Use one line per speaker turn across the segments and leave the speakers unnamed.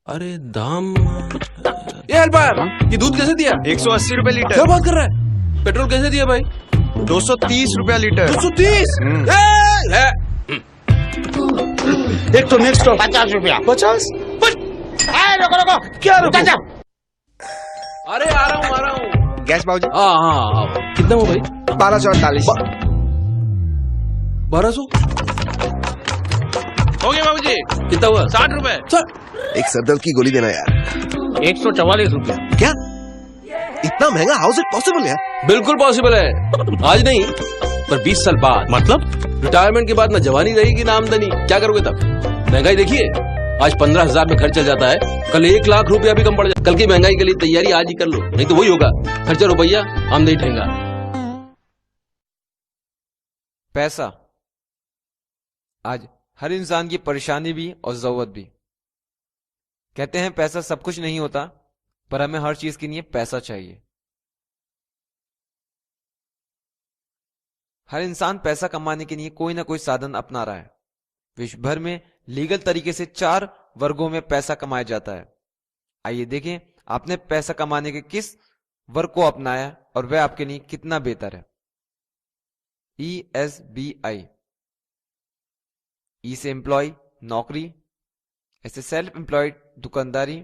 अरे दाम। ये हेल्पर, ये दूध कैसे दिया?
180 रुपए
क्या
लीटर।
बात कर रहा है? पेट्रोल कैसे दिया भाई?
230 रुपया लीटर।
230।
एक तो नेक्स्ट स्टॉप
50 रुपया।
50।
रुको रुको,
क्या रुको?
चाचा,
अरे आ रहा हूँ।
गैस बाबूजी।
हाँ, कितना हुआ भाई?
1248।
1200
हो गया बाबूजी,
कितना हुआ?
60 रुपए।
एक सरदर्द की गोली देना यार।
144 रुपया।
क्या इतना महंगा? हाउस इट पॉसिबल यार?
बिल्कुल पॉसिबल है। आज नहीं पर 20 साल बाद।
मतलब?
रिटायरमेंट के बाद ना जवानी रहेगी ना आमदनी। क्या करोगे तब? महंगाई देखिए, आज 15,000 में घर चल जाता है, कल 1 लाख रुपया भी कम पड़ जाए। कल की महंगाई के लिए तैयारी आज ही कर लो, नहीं तो वही होगा, खर्चा रुपया आमदनी ठेंगा।
पैसा आज हर इंसान की परेशानी भी और जरूरत भी। कहते हैं पैसा सब कुछ नहीं होता, पर हमें हर चीज के लिए पैसा चाहिए। हर इंसान पैसा कमाने के लिए कोई ना कोई साधन अपना रहा है। विश्व भर में लीगल तरीके से 4 वर्गों में पैसा कमाया जाता है। आइए देखें आपने पैसा कमाने के किस वर्ग को अपनाया और वह आपके लिए कितना बेहतर है। ESBI। ई से एम्प्लॉय नौकरी, एस से सेल्फ एम्प्लॉयड दुकानदारी,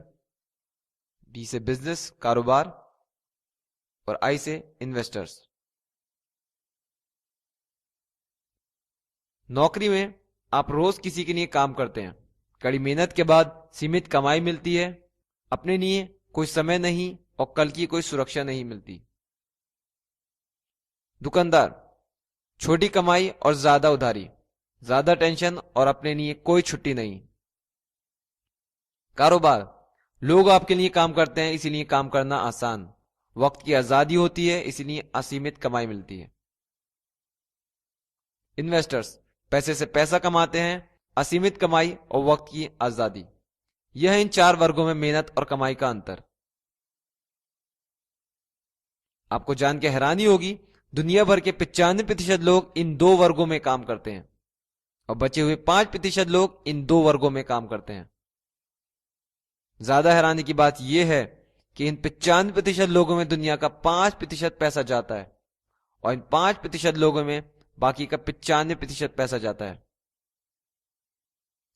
बी से बिजनेस कारोबार और आई से इन्वेस्टर्स। नौकरी में आप रोज किसी के लिए काम करते हैं, कड़ी मेहनत के बाद सीमित कमाई मिलती है, अपने लिए कोई समय नहीं और कल की कोई सुरक्षा नहीं मिलती। दुकानदार, छोटी कमाई और ज्यादा उधारी, ज्यादा टेंशन और अपने लिए कोई छुट्टी नहीं। कारोबार, लोग आपके लिए काम करते हैं इसीलिए काम करना आसान, वक्त की आजादी होती है इसीलिए असीमित कमाई मिलती है। इन्वेस्टर्स, पैसे से पैसा कमाते हैं, असीमित कमाई और वक्त की आजादी। यह है इन 4 वर्गों में मेहनत और कमाई का अंतर। आपको जान के हैरानी होगी, दुनिया भर के 95% लोग इन 2 वर्गों में काम करते हैं और बचे हुए 5% लोग इन 2 वर्गों में काम करते हैं। ज्यादा हैरानी की बात यह है कि इन 95% लोगों में दुनिया का 5% पैसा जाता है और इन 5% लोगों में बाकी का 95% पैसा जाता है।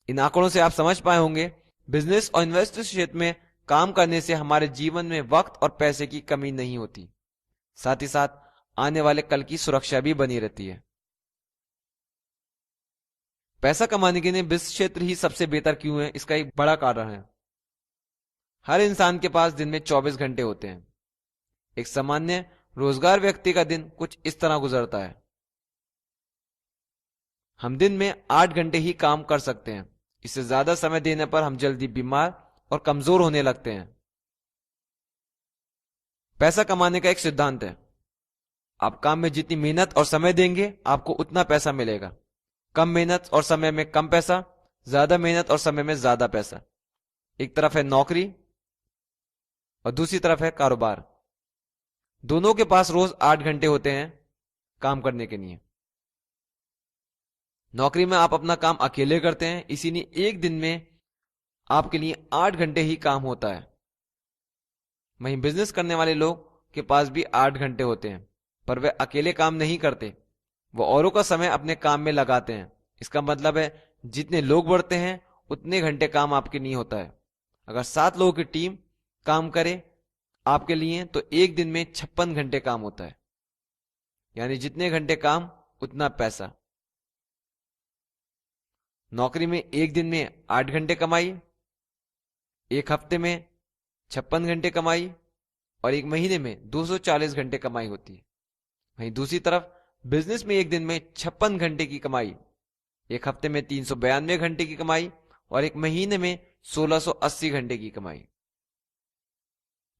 इन आंकड़ों से आप समझ पाए होंगे, बिजनेस और इन्वेस्टर क्षेत्र में काम करने से हमारे जीवन में वक्त और पैसे की कमी नहीं होती, साथ ही साथ आने वाले कल की सुरक्षा भी बनी रहती है। पैसा कमाने के लिए बिजनेस क्षेत्र ही सबसे बेहतर क्यों है, इसका एक बड़ा कारण है। हर इंसान के पास दिन में 24 घंटे होते हैं। एक सामान्य रोजगार व्यक्ति का दिन कुछ इस तरह गुजरता है। हम दिन में 8 घंटे ही काम कर सकते हैं, इससे ज्यादा समय देने पर हम जल्दी बीमार और कमजोर होने लगते हैं। पैसा कमाने का एक सिद्धांत है, आप काम में जितनी मेहनत और समय देंगे आपको उतना पैसा मिलेगा। कम मेहनत और समय में कम पैसा, ज्यादा मेहनत और समय में ज्यादा पैसा। एक तरफ है नौकरी और दूसरी तरफ है कारोबार। दोनों के पास रोज 8 घंटे होते हैं काम करने के लिए। नौकरी में आप अपना काम अकेले करते हैं, इसीलिए एक दिन में आपके लिए 8 घंटे ही काम होता है। वहीं बिजनेस करने वाले लोग के पास भी 8 घंटे होते हैं, पर वे अकेले काम नहीं करते, वो औरों का समय अपने काम में लगाते हैं। इसका मतलब है जितने लोग बढ़ते हैं उतने घंटे काम आपके लिए होता है। अगर 7 लोगों की टीम काम करे आपके लिए तो एक दिन में 56 घंटे काम होता है, यानी जितने घंटे काम उतना पैसा। नौकरी में एक दिन में 8 घंटे कमाई, एक हफ्ते में 56 घंटे कमाई और एक महीने में 240 घंटे कमाई होती है। वहीं दूसरी तरफ बिजनेस में एक दिन में 56 घंटे की कमाई, एक हफ्ते में 392 घंटे की कमाई और एक महीने में 1680 घंटे की कमाई।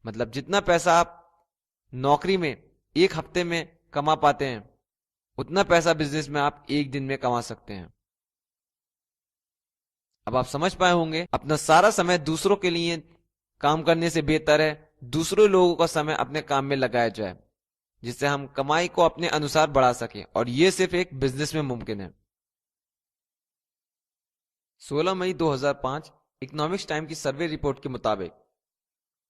मतलब जितना पैसा आप नौकरी में एक हफ्ते में कमा पाते हैं उतना पैसा बिजनेस में आप एक दिन में कमा सकते हैं। अब आप समझ पाए होंगे, अपना सारा समय दूसरों के लिए काम करने से बेहतर है दूसरे लोगों का समय अपने काम में लगाया जाए, जिससे हम कमाई को अपने अनुसार बढ़ा सकें, और यह सिर्फ एक बिजनेस में मुमकिन है। 16 मई 2005 इकोनॉमिक्स टाइम की सर्वे रिपोर्ट के मुताबिक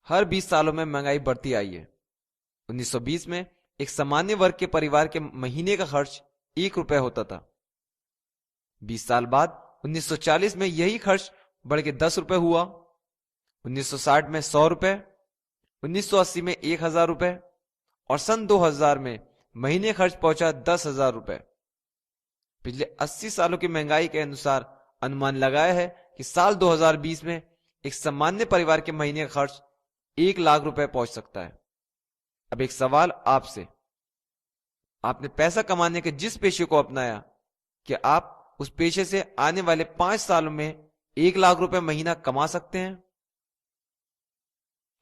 हर 20 सालों में महंगाई बढ़ती आई है। 1920 में एक सामान्य वर्ग के परिवार के महीने का खर्च 1 रुपए होता था। 20 साल बाद 1940 में यही खर्च बढ़ के 10 रुपए हुआ, 1960 में 100 रुपए, 1980 में 1000 रुपए और सन 2000 में महीने खर्च पहुंचा 10,000 रुपए। पिछले 80 सालों की महंगाई के अनुसार अनुमान लगाया है कि साल 2020 में एक सामान्य परिवार के महीने का खर्च 1 लाख रुपए पहुंच सकता है। अब एक सवाल आपसे, आपने पैसा कमाने के जिस पेशे को अपनाया, क्या आप उस पेशे से आने वाले 5 सालों में 1 लाख रुपए महीना कमा सकते हैं?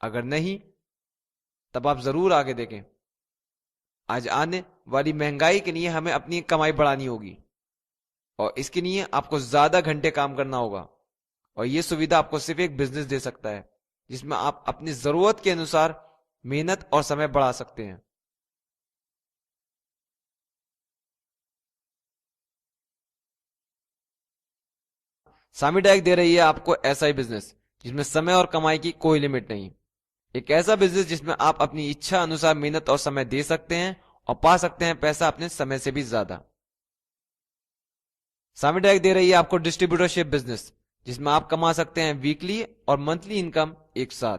अगर नहीं, तब आप जरूर आगे देखें। आज आने वाली महंगाई के लिए हमें अपनी कमाई बढ़ानी होगी और इसके लिए आपको ज्यादा घंटे काम करना होगा, और यह सुविधा आपको सिर्फ एक बिजनेस दे सकता है जिसमें आप अपनी जरूरत के अनुसार मेहनत और समय बढ़ा सकते हैं। सामी डायक दे रही है आपको ऐसा ही बिजनेस जिसमें समय और कमाई की कोई लिमिट नहीं। एक ऐसा बिजनेस जिसमें आप अपनी इच्छा अनुसार मेहनत और समय दे सकते हैं और पा सकते हैं पैसा अपने समय से भी ज्यादा। सामी डायक दे रही है आपको डिस्ट्रीब्यूटरशिप बिजनेस जिसमें आप कमा सकते हैं वीकली और मंथली इनकम एक साथ।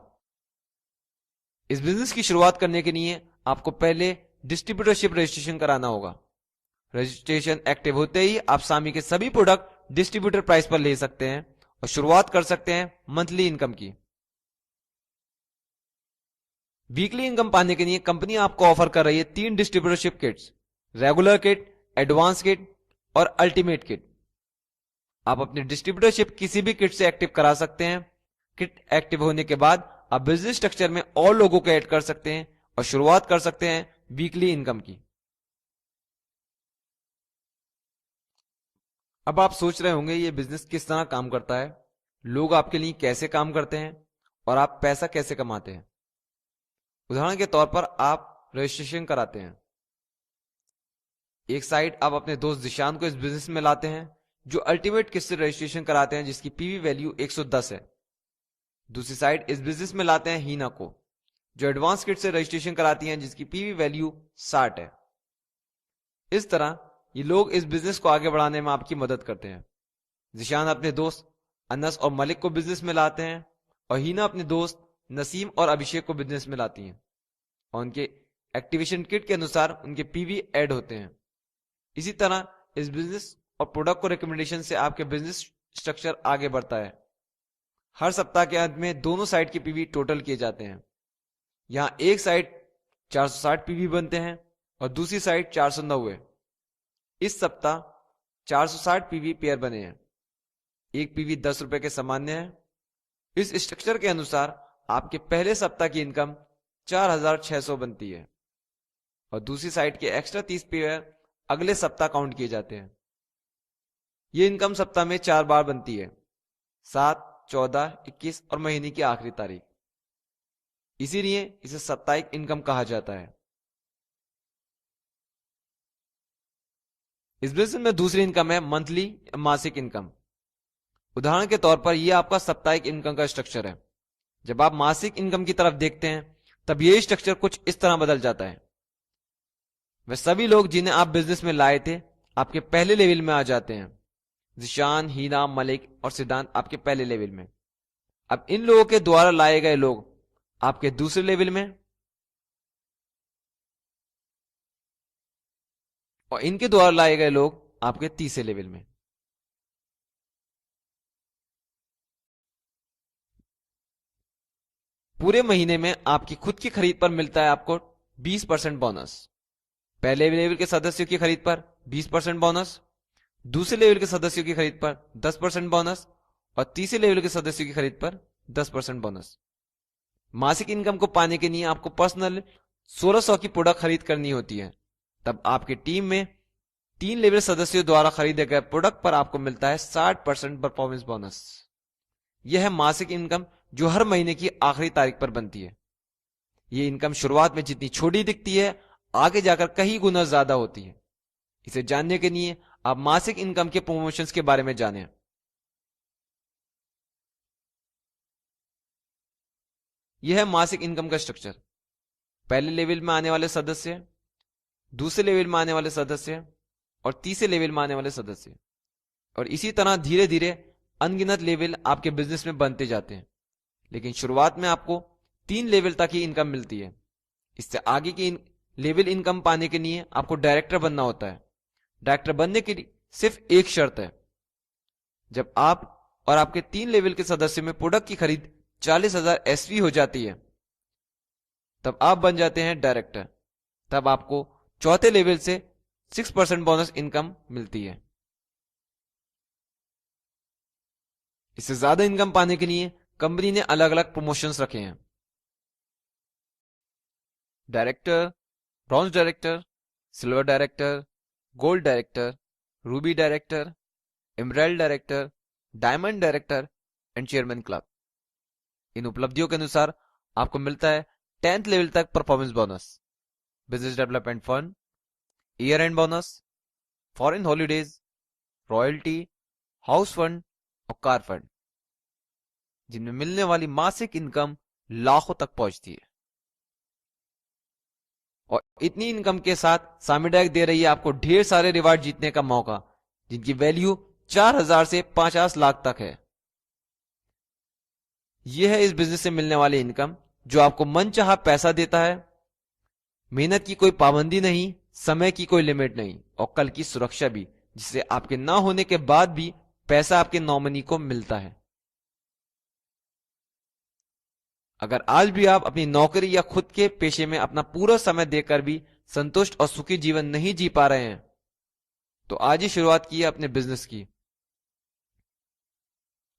इस बिजनेस की शुरुआत करने के लिए आपको पहले डिस्ट्रीब्यूटरशिप रजिस्ट्रेशन कराना होगा। रजिस्ट्रेशन एक्टिव होते ही आप सामी के सभी प्रोडक्ट डिस्ट्रीब्यूटर प्राइस पर ले सकते हैं और शुरुआत कर सकते हैं मंथली इनकम की। वीकली इनकम पाने के लिए कंपनी आपको ऑफर कर रही है 3 distributorship kits, regular kit, advance kit और अल्टीमेट किट। आप अपनी डिस्ट्रीब्यूटरशिप किसी भी किट से एक्टिव करा सकते हैं। किट एक्टिव होने के बाद आप बिजनेस स्ट्रक्चर में और लोगों को ऐड कर सकते हैं और शुरुआत कर सकते हैं वीकली इनकम की। अब आप सोच रहे होंगे ये बिजनेस किस तरह काम करता है, लोग आपके लिए कैसे काम करते हैं और आप पैसा कैसे कमाते हैं। उदाहरण के तौर पर आप रजिस्ट्रेशन कराते हैं। एक साइड आप अपने दोस्त जिशान को इस बिजनेस में लाते हैं जो अल्टीमेट किट से रजिस्ट्रेशन कराते हैं जिसकी पीवी वैल्यू 110 है। दूसरी साइड इस बिजनेस में लाते हैं हीना को जो एडवांस किट से रजिस्ट्रेशन कराती हैं जिसकी पीवी वैल्यू 60 है। इस तरह ये लोग इस बिजनेस को आगे बढ़ाने में आपकी मदद करते हैं। जिशान अपने दोस्त अनस और मलिक को बिजनेस में लाते हैं और हीना अपने दोस्त नसीम और अभिषेक को बिजनेस में लाती हैं और उनके एक्टिवेशन किट के अनुसार उनके पीवी ऐड होते हैं। इसी तरह इस बिजनेस और प्रोडक्ट को रिकमेंडेशन से आपके बिजनेस स्ट्रक्चर आगे बढ़ता है। हर सप्ताह के अंत में दोनों साइड के पीवी टोटल किए जाते हैं। यहां एक साइड 460 पीवी बनते हैं और दूसरी साइड 490 है। इस सप्ताह 460 पीवी पेयर बने हैं। एक पीवी 10 रुपए के सामान्य है। इस स्ट्रक्चर के अनुसार आपके पहले सप्ताह की इनकम 4600 बनती है और दूसरी साइड के एक्स्ट्रा 30 पेयर अगले सप्ताह काउंट किए जाते हैं। यह इनकम सप्ताह में 4 बार बनती है, 7, 14, 21 और महीने की आखिरी तारीख। इसीलिए इसे साप्ताहिक इनकम कहा जाता है। इस बिजनेस में दूसरी इनकम है मंथली मासिक इनकम। उदाहरण के तौर पर यह आपका साप्ताहिक इनकम का स्ट्रक्चर है। जब आप मासिक इनकम की तरफ देखते हैं तब यह स्ट्रक्चर कुछ इस तरह बदल जाता है। वे सभी लोग जिन्हें आप बिजनेस में लाए थे आपके पहले लेवल में आ जाते हैं। जिशान, हीना, मलिक और सिद्धांत आपके पहले लेवल में। अब इन लोगों के द्वारा लाए गए लोग आपके दूसरे लेवल में और इनके द्वारा लाए गए लोग आपके तीसरे लेवल में। पूरे महीने में आपकी खुद की खरीद पर मिलता है आपको 20% बोनस। पहले लेवल के सदस्यों की खरीद पर 20% बोनस, दूसरे लेवल के सदस्यों की खरीद पर 10% बोनस और तीसरे लेवल के सदस्यों की खरीद पर 10% बोनस। मासिक इनकम को पाने के लिए आपको पर्सनल 1600 की प्रोडक्ट खरीद करनी होती है। तब आपकी टीम में 3 लेवल सदस्यों द्वारा खरीदे गए प्रोडक्ट पर आपको मिलता है 60% परफॉर्मेंस बोनस। यह है मासिक इनकम जो हर महीने की आखिरी तारीख पर बनती है। यह इनकम शुरुआत में जितनी छोटी दिखती है आगे जाकर कई गुना ज्यादा होती है। इसे जानने के लिए आप मासिक इनकम के प्रमोशंस के बारे में जानें। यह है मासिक इनकम का स्ट्रक्चर। पहले लेवल में आने वाले सदस्य, दूसरे लेवल में आने वाले सदस्य और तीसरे लेवल में आने वाले सदस्य, और इसी तरह धीरे धीरे अनगिनत लेवल आपके बिजनेस में बनते जाते हैं। लेकिन शुरुआत में आपको 3 लेवल तक ही इनकम मिलती है। इससे आगे की लेवल इनकम पाने के लिए आपको डायरेक्टर बनना होता है। डायरेक्टर बनने के लिए सिर्फ एक शर्त है, जब आप और आपके 3 लेवल के सदस्यों में प्रोडक्ट की खरीद 40,000 SV हो जाती है, तब आप बन जाते हैं डायरेक्टर। तब आपको चौथे लेवल से 6% बोनस इनकम मिलती है। इससे ज्यादा इनकम पाने के लिए कंपनी ने अलग अलग प्रमोशंस रखे हैं। Director, bronze director, silver director, gold director, ruby director, emerald director, diamond director and chairman club. इन उपलब्धियों के अनुसार आपको मिलता है 10th लेवल तक performance bonus, business development fund, year end bonus, foreign holidays, royalty, house fund और car fund, जिनमें मिलने वाली मासिक इनकम लाखों तक पहुंचती है। और इतनी इनकम के साथ सामिडाक दे रही है आपको ढेर सारे रिवार्ड जीतने का मौका, जिनकी वैल्यू 4,000 से 50 लाख तक है। यह है इस बिजनेस से मिलने वाली इनकम, जो आपको मनचाहा पैसा देता है। मेहनत की कोई पाबंदी नहीं, समय की कोई लिमिट नहीं, और कल की सुरक्षा भी, जिससे आपके ना होने के बाद भी पैसा आपके नॉमिनी को मिलता है। अगर आज भी आप अपनी नौकरी या खुद के पेशे में अपना पूरा समय देकर भी संतुष्ट और सुखी जीवन नहीं जी पा रहे हैं, तो आज ही शुरुआत की है अपने बिजनेस की,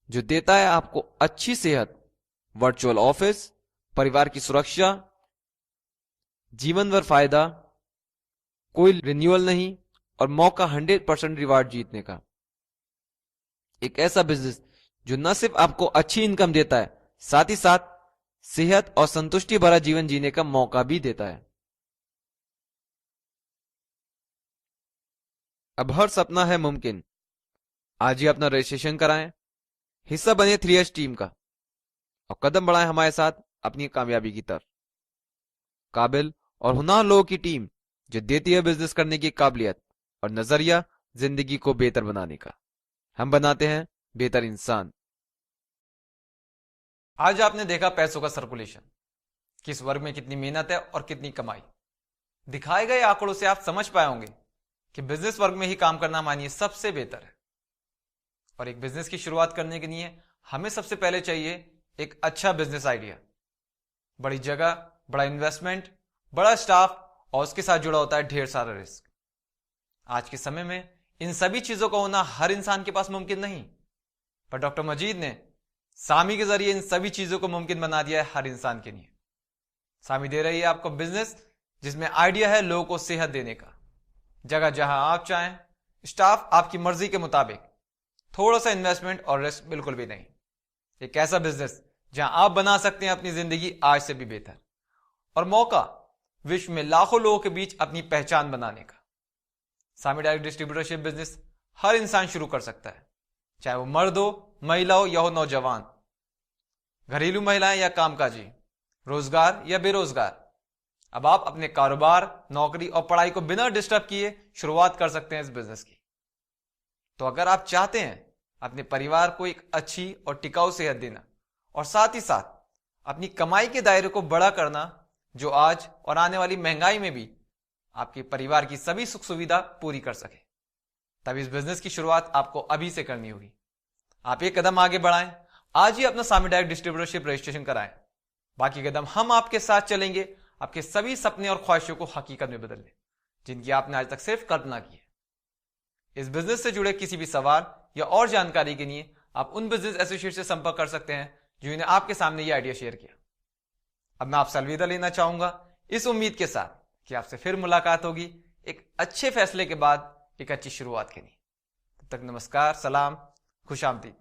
जो देता है आपको अच्छी सेहत, वर्चुअल ऑफिस, परिवार की सुरक्षा, जीवन भर फायदा, कोई रिन्यूअल नहीं और मौका 100% रिवार्ड जीतने का। एक ऐसा बिजनेस जो न सिर्फ आपको अच्छी इनकम देता है, साथ ही साथ सेहत और संतुष्टि भरा जीवन जीने का मौका भी देता है। अब हर सपना है मुमकिन। आज ही अपना रजिस्ट्रेशन कराएं, हिस्सा बने 3S टीम का और कदम बढ़ाएं हमारे साथ अपनी कामयाबी की तरफ। काबिल और हुनर लोगों की टीम जो देती है बिजनेस करने की काबिलियत और नजरिया जिंदगी को बेहतर बनाने का। हम बनाते हैं बेहतर इंसान। आज आपने देखा पैसों का सर्कुलेशन, किस वर्ग में कितनी मेहनत है और कितनी कमाई। दिखाए गए आंकड़ों से आप समझ पाए होंगे कि बिजनेस वर्ग में ही काम करना मानिए सबसे बेहतर है। और एक बिजनेस की शुरुआत करने के लिए हमें सबसे पहले चाहिए एक अच्छा बिजनेस आइडिया, बड़ी जगह, बड़ा इन्वेस्टमेंट, बड़ा स्टाफ और उसके साथ जुड़ा होता है ढेर सारा रिस्क। आज के समय में इन सभी चीजों का होना हर इंसान के पास मुमकिन नहीं, पर डॉक्टर मजीद ने सामी के जरिए इन सभी चीजों को मुमकिन बना दिया है हर इंसान के लिए। सामी दे रही है आपको बिजनेस जिसमें आइडिया है लोगों को सेहत देने का, जगह जहां आप चाहें, स्टाफ आपकी मर्जी के मुताबिक, थोड़ा सा इन्वेस्टमेंट और रिस्क बिल्कुल भी नहीं। एक ऐसा बिजनेस जहां आप बना सकते हैं अपनी जिंदगी आज से भी बेहतर, और मौका विश्व में लाखों लोगों के बीच अपनी पहचान बनाने का। सामी डायरेक्ट डिस्ट्रीब्यूटरशिप बिजनेस हर इंसान शुरू कर सकता है, चाहे वो मर्द हो, महिला हो या हो नौजवान, घरेलू महिलाएं या कामकाजी, रोजगार या बेरोजगार। अब आप अपने कारोबार, नौकरी और पढ़ाई को बिना डिस्टर्ब किए शुरुआत कर सकते हैं इस बिजनेस की। तो अगर आप चाहते हैं अपने परिवार को एक अच्छी और टिकाऊ सेहत देना और साथ ही साथ अपनी कमाई के दायरे को बड़ा करना, जो आज और आने वाली महंगाई में भी आपके परिवार की सभी सुख सुविधा पूरी कर सके, तब इस बिजनेस की शुरुआत आपको अभी से करनी होगी। आप एक कदम आगे बढ़ाएं, आज ही अपना सामी डायरेक्ट डिस्ट्रीब्यूटरशिप रजिस्ट्रेशन कराएं। बाकी कदम हम आपके साथ चलेंगे आपके सभी सपने और ख्वाहिशों को हकीकत में बदलने, जिनकी आपने आज तक सिर्फ कल्पना की है। इस बिजनेस से जुड़े किसी भी सवाल या और जानकारी के लिए आप उन बिजनेस एसोसिएट से संपर्क कर सकते हैं जिन्होंने आपके सामने ये आइडिया शेयर किया। अब मैं आपसे अलविदा लेना चाहूंगा, इस उम्मीद के साथ कि आपसे फिर मुलाकात होगी एक अच्छे फैसले के बाद, एक अच्छी शुरुआत के लिए। तब तक नमस्कार, सलाम, खुशामदीद।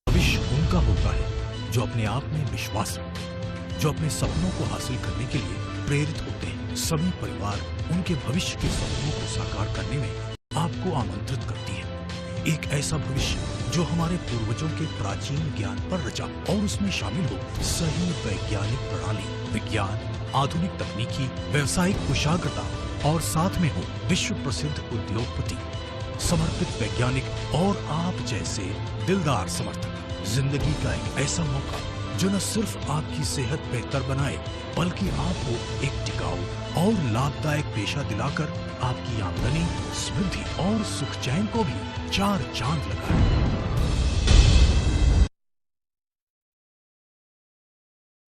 भविष्य उनका होता है जो अपने आप में विश्वास रखते हैं, जो अपने सपनों को हासिल करने के लिए प्रेरित होते हैं। सभी परिवार उनके भविष्य के सपनों को साकार करने में आपको आमंत्रित करती है। एक ऐसा भविष्य जो हमारे पूर्वजों के प्राचीन ज्ञान पर रचा और उसमें शामिल हो सही वैज्ञानिक प्रणाली, विज्ञान, आधुनिक तकनीकी, व्यवसायिक कुशाग्रता और साथ में हो विश्व प्रसिद्ध उद्योगपति, समर्पित वैज्ञानिक और आप जैसे दिलदार समर्थक। जिंदगी का एक ऐसा मौका जो न सिर्फ आपकी सेहत बेहतर बनाए बल्कि आपको एक टिकाऊ और लाभदायक पेशा दिलाकर आपकी आमदनी, समृद्धि और सुख चैन को भी चार चांद लगाए।